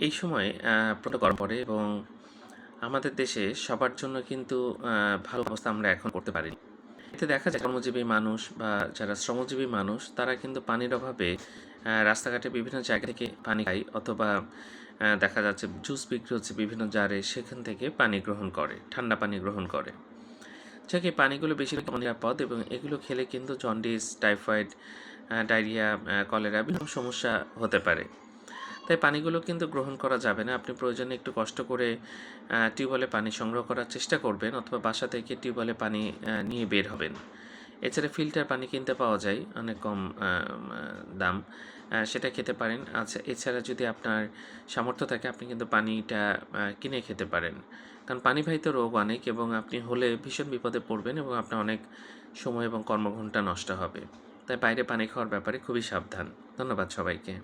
এই সময় প্রচণ্ড গরম পড়ে এবং আমাদের দেশে সবার জন্য কিন্তু ভালো অবস্থা আমরা এখন করতে পারিনি। এতে দেখা যায় কর্মজীবী মানুষ বা যারা শ্রমজীবী মানুষ তারা কিন্তু পানির অভাবে রাস্তাঘাটে বিভিন্ন জায়গা থেকে পানি খায় অথবা দেখা যাচ্ছে জুস বিক্রি হচ্ছে বিভিন্ন জারে সেখান থেকে পানি গ্রহণ করে, ঠান্ডা পানি গ্রহণ করে। যাক এই পানিগুলো বেশিরভাগ অনিরাপদ এবং এগুলো খেলে কিন্তু জন্ডিস, টাইফয়েড, ডায়রিয়া, কলেরা বিভিন্ন সমস্যা হতে পারে। তাই পানিগুলো কিন্তু গ্রহণ করা যাবে না। আপনি প্রয়োজনে একটু কষ্ট করে টিউবওয়েলে পানি সংগ্রহ করার চেষ্টা করবেন অথবা বাসা থেকে টিউবওয়েলে পানি নিয়ে বের হবেন। এছাড়া ফিল্টার পানি কিনতে পাওয়া যায় অনেক কম দাম, সেটা খেতে পারেন। আচ্ছা, এছাড়া যদি আপনার সামর্থ্য থাকে আপনি কিন্তু পানিটা কিনে খেতে পারেন। কারণ পানিবাহিত রোগ অনেক এবং আপনি হলে ভীষণ বিপদে পড়বেন এবং আপনার অনেক সময় এবং কর্মঘণ্টা নষ্ট হবে। তাই বাইরে পানি খাওয়ার ব্যাপারে খুবই সাবধান। ধন্যবাদ সবাইকে।